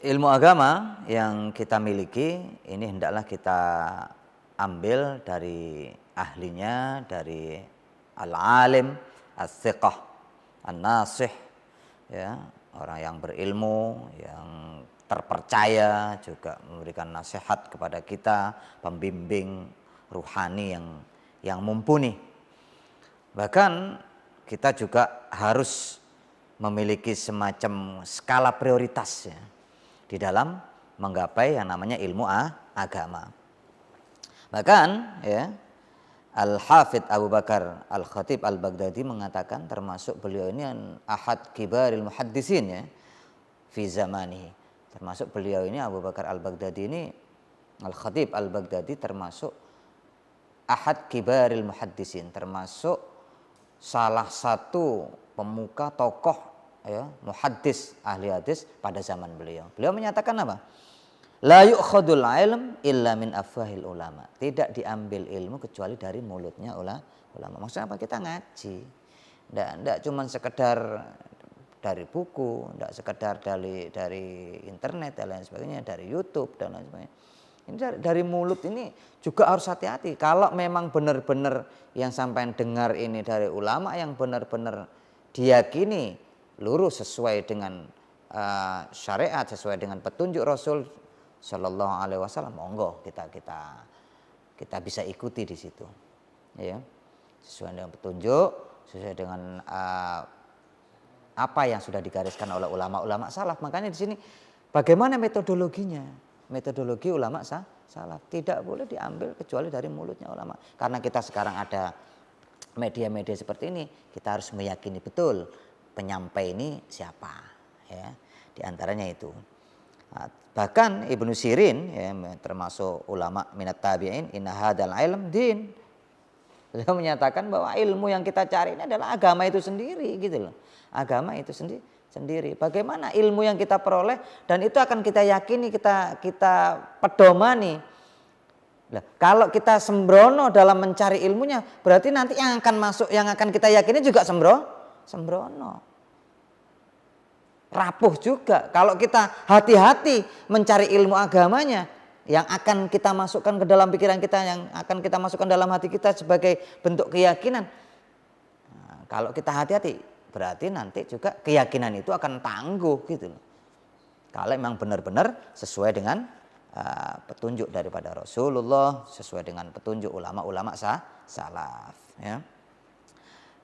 ilmu agama yang kita miliki ini hendaklah kita ambil dari ahlinya, dari al-alim, as-siqah, an-nasih, ya, orang yang berilmu, yang terpercaya, juga memberikan nasihat kepada kita, pembimbing ruhani yang mumpuni. Bahkan kita juga harus memiliki semacam skala prioritas, ya, di dalam menggapai yang namanya ilmu agama. Bahkan, ya, Al-Hafidh Abu Bakar Al-Khatib Al-Baghdadi mengatakan, termasuk beliau ini ahad kibaril muhaddisin, ya, fi zamanihi. Termasuk beliau ini, Abu Bakar Al-Baghdadi ini, Al-Khatib Al-Baghdadi, termasuk ahad kibaril muhaddisin, termasuk salah satu pemuka tokoh, ya, muhaddis, ahli hadis pada zaman beliau. Beliau menyatakan apa? La yu'khadul ilm illa min afwahil ulama. Tidak diambil ilmu kecuali dari mulutnya ulama. Maksudnya apa? Kita ngaji. Enggak cuma sekedar dari buku, enggak sekedar dari internet dan lain sebagainya, dari YouTube dan lain sebagainya. Ini dari mulut ini juga harus hati-hati. Kalau memang benar-benar yang sampai dengar ini dari ulama yang benar-benar diyakini lurus sesuai dengan syariat, sesuai dengan petunjuk Rasul Shallallahu Alaihi Wasallam, monggo kita bisa ikuti di situ, ya, sesuai dengan petunjuk, sesuai dengan apa yang sudah digariskan oleh ulama-ulama salaf. Makanya di sini bagaimana metodologinya? Metodologi ulama salaf tidak boleh diambil kecuali dari mulutnya ulama. Karena kita sekarang ada media-media seperti ini, kita harus meyakini betul penyampai ini siapa, ya. Di antaranya itu. Bahkan Ibnu Sirin, ya, termasuk ulama minat tabi'in, inna hadzal ilm din. Beliau menyatakan bahwa ilmu yang kita cari ini adalah agama itu sendiri, gitu loh. Agama itu sendiri. Bagaimana ilmu yang kita peroleh dan itu akan kita yakini, kita pedomani. Nah, kalau kita sembrono dalam mencari ilmunya, berarti nanti yang akan masuk, yang akan kita yakini juga sembrono. Rapuh juga. Kalau kita hati-hati mencari ilmu agamanya, yang akan kita masukkan ke dalam pikiran kita, yang akan kita masukkan dalam hati kita sebagai bentuk keyakinan. Nah, kalau kita hati-hati, berarti nanti juga keyakinan itu akan tangguh, gitu loh. Kalau memang benar-benar sesuai dengan petunjuk daripada Rasulullah, sesuai dengan petunjuk ulama-ulama salaf, ya.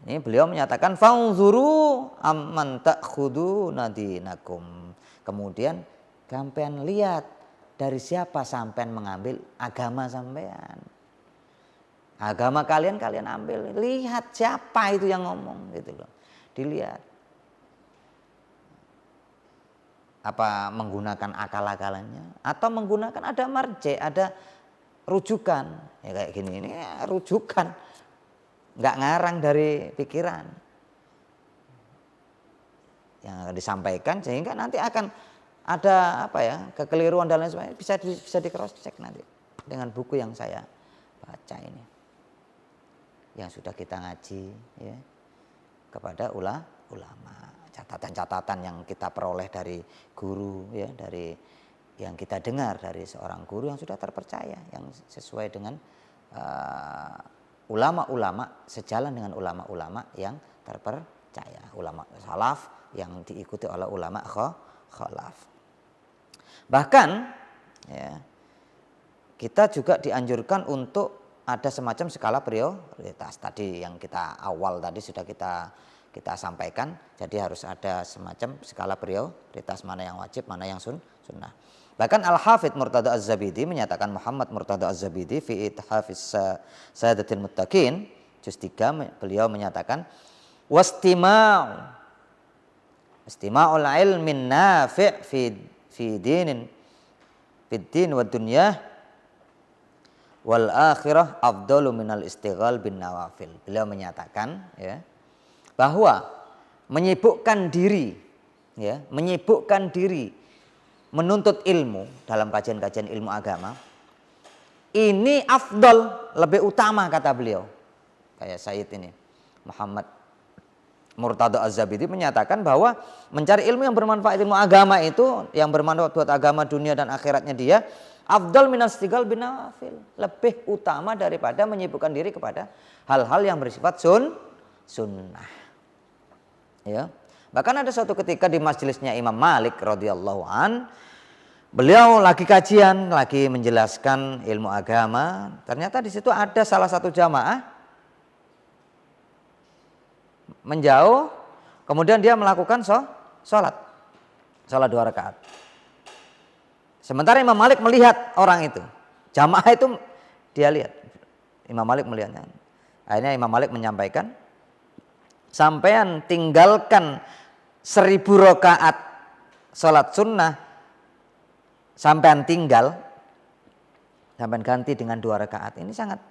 Ini beliau menyatakan fanzuru amman ta'khuduna dinakum. Kemudian sampean lihat dari siapa sampean mengambil agama sampean. Agama kalian ambil, lihat siapa itu yang ngomong, gitu loh. Dilihat. Apa menggunakan akal-akalannya atau menggunakan ada marje, ada rujukan, ya kayak gini, ini rujukan, nggak ngarang dari pikiran yang akan disampaikan, sehingga nanti akan ada apa, ya, kekeliruan dan lain sebagainya, bisa di cross check nanti dengan buku yang saya baca ini, yang sudah kita ngaji, ya, kepada ulama, catatan-catatan yang kita peroleh dari guru, ya, dari yang kita dengar dari seorang guru yang sudah terpercaya, yang sesuai dengan ulama-ulama, sejalan dengan ulama-ulama yang terpercaya, ulama salaf yang diikuti oleh ulama khalaf. Bahkan, ya, kita juga dianjurkan untuk ada semacam skala prioritas tadi yang kita awal tadi sudah kita sampaikan. Jadi harus ada semacam skala prioritas, mana yang wajib, mana yang sunnah. Bahkan Al-Hafidh Murtada Az-Zabidi menyatakan, Muhammad Murtada Az-Zabidi fi Ithafis Sadatil Muttaqin juz 3, beliau menyatakan istima'ul ilmin nafi' fi dinin fid din wa dunyah wal akhirah afdalu minal istighal bin nawafil. Beliau menyatakan, ya, bahwa menyibukkan diri menuntut ilmu dalam kajian-kajian ilmu agama ini afdal, lebih utama, kata beliau. Kayak Sayyid ini Muhammad Murtada Az-Zabidi menyatakan bahwa mencari ilmu yang bermanfaat, ilmu agama itu yang bermanfaat buat agama dunia dan akhiratnya dia, afdal minas tigal bin nawafil, lebih utama daripada menyibukkan diri kepada hal-hal yang bersifat sunnah. Ya. Bahkan ada suatu ketika di majelisnya Imam Malik radhiyallahu an, beliau lagi kajian, lagi menjelaskan ilmu agama. Ternyata di situ ada salah satu jamaah menjauh, kemudian dia melakukan sholat 2 rakaat. Sementara Imam Malik melihat orang itu, jamaah itu dia lihat, Imam Malik melihatnya. Akhirnya Imam Malik menyampaikan, sampean tinggalkan 1000 rakaat sholat sunnah, sampean tinggal, sampean ganti dengan 2 rakaat. Ini sangat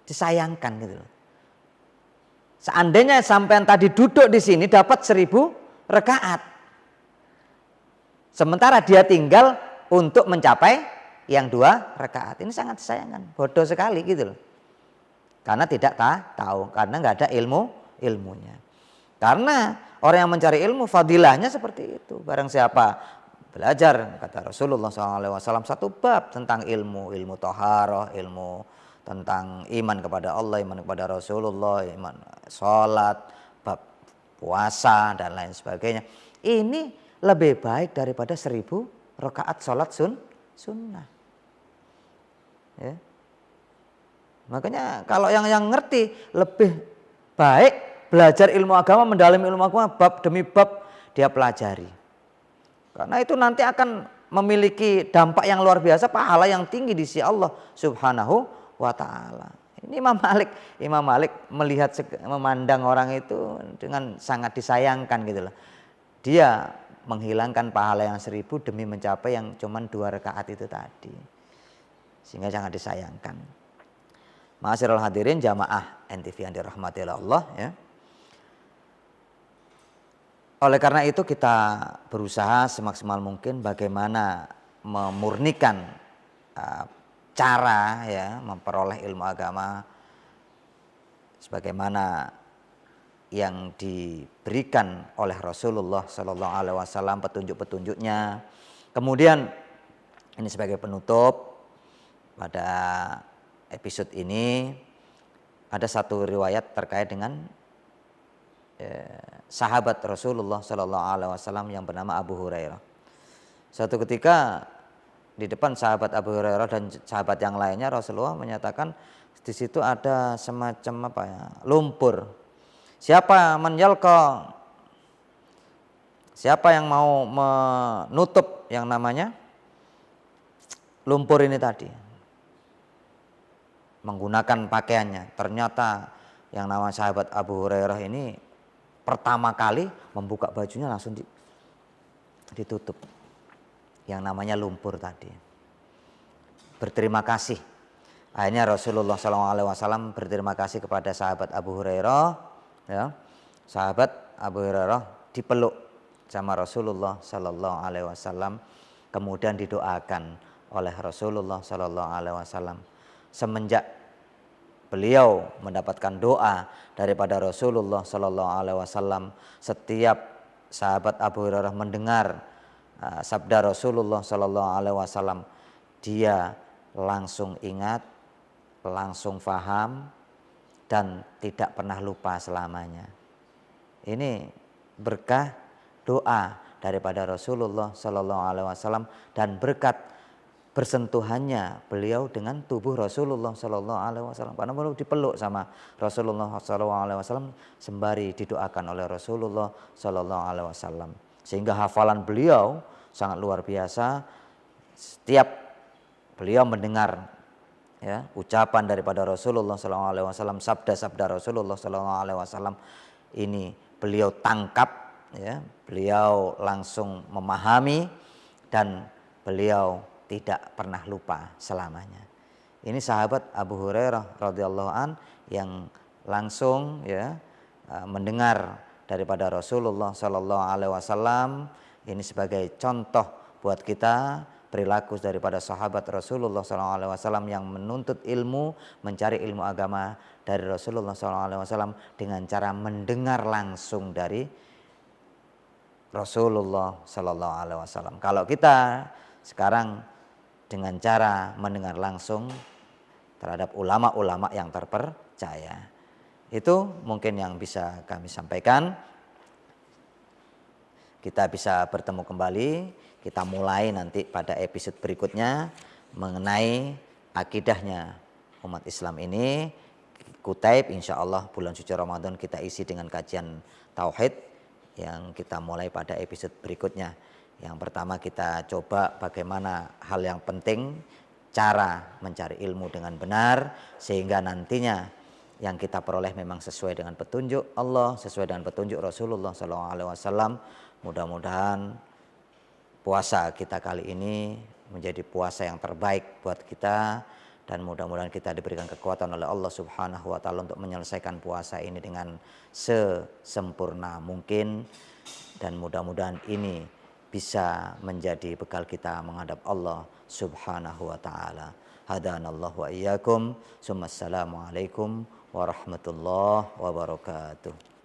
disayangkan gitu loh. Seandainya sampean tadi duduk di sini dapat 1000 rakaat, sementara dia tinggal untuk mencapai yang 2 rakaat. Ini sangat disayangkan, bodoh sekali gitu loh. Karena tidak tahu, karena nggak ada ilmunya. Karena orang yang mencari ilmu fadilahnya seperti itu. Barang siapa belajar, kata Rasulullah SAW, 1 bab tentang ilmu thaharah, ilmu tentang iman kepada Allah, iman kepada Rasulullah, iman sholat, bab puasa dan lain sebagainya. Ini lebih baik daripada 1000 rakaat sholat sunnah. Ya. Makanya kalau yang ngerti, lebih baik belajar ilmu agama, mendalami ilmu agama, bab demi bab dia pelajari. Karena itu nanti akan memiliki dampak yang luar biasa, pahala yang tinggi di sisi Allah Subhanahu wa ta'ala. Ini Imam Malik melihat, memandang orang itu dengan sangat disayangkan gitu loh. Dia menghilangkan pahala yang 1000 demi mencapai yang cuman 2 rakaat itu tadi. Sehingga sangat disayangkan. Ma'asyiral hadirin jamaah NTV yang dirahmati oleh Allah ya. Oleh karena itu kita berusaha semaksimal mungkin bagaimana memurnikan cara ya memperoleh ilmu agama sebagaimana yang diberikan oleh Rasulullah Sallallahu Alaihi Wasallam, petunjuk-petunjuknya. Kemudian ini sebagai penutup pada episode ini ada satu riwayat terkait dengan sahabat Rasulullah Sallallahu Alaihi Wasallam yang bernama Abu Hurairah. Suatu ketika di depan sahabat Abu Hurairah dan sahabat yang lainnya, Rasulullah menyatakan di situ ada semacam lumpur. Siapa yang mau menutup yang namanya lumpur ini tadi, menggunakan pakaiannya. Ternyata yang nama sahabat Abu Hurairah ini pertama kali membuka bajunya langsung ditutup yang namanya lumpur tadi. Berterima kasih. Akhirnya Rasulullah SAW berterima kasih kepada sahabat Abu Hurairah. Ya, sahabat Abu Hurairah dipeluk sama Rasulullah SAW, kemudian didoakan oleh Rasulullah SAW. Semenjak beliau mendapatkan doa daripada Rasulullah SAW, setiap sahabat Abu Hurairah mendengar sabda Rasulullah SAW, dia langsung ingat, langsung faham, dan tidak pernah lupa selamanya. Ini berkah doa daripada Rasulullah SAW dan berkat bersentuhannya beliau dengan tubuh Rasulullah SAW. Karena beliau dipeluk sama Rasulullah SAW sembari didoakan oleh Rasulullah SAW. Sehingga hafalan beliau sangat luar biasa. Setiap beliau mendengar ya ucapan daripada Rasulullah SAW, sabda-sabda Rasulullah SAW, ini beliau tangkap ya, beliau langsung memahami dan beliau tidak pernah lupa selamanya. Ini sahabat Abu Hurairah radhiyallahu an yang langsung ya mendengar daripada Rasulullah Sallallahu Alaihi Wasallam. Ini sebagai contoh buat kita perilaku daripada sahabat Rasulullah SAW yang menuntut ilmu, mencari ilmu agama dari Rasulullah SAW dengan cara mendengar langsung dari Rasulullah SAW. Kalau kita sekarang dengan cara mendengar langsung terhadap ulama-ulama yang terpercaya, itu mungkin yang bisa kami sampaikan. Kita bisa bertemu kembali, kita mulai nanti pada episode berikutnya mengenai akidahnya umat Islam ini. Kutaib, insya Allah bulan suci Ramadan kita isi dengan kajian tauhid yang kita mulai pada episode berikutnya. Yang pertama kita coba bagaimana hal yang penting, cara mencari ilmu dengan benar, sehingga nantinya yang kita peroleh memang sesuai dengan petunjuk Allah, sesuai dengan petunjuk Rasulullah SAW. Mudah-mudahan puasa kita kali ini menjadi puasa yang terbaik buat kita, dan mudah-mudahan kita diberikan kekuatan oleh Allah Subhanahu wa taala untuk menyelesaikan puasa ini dengan sesempurna mungkin, dan mudah-mudahan ini bisa menjadi bekal kita menghadap Allah Subhanahu wa taala. Hadanallahu wa iyyakum. Assalamualaikum warahmatullahi wabarakatuh.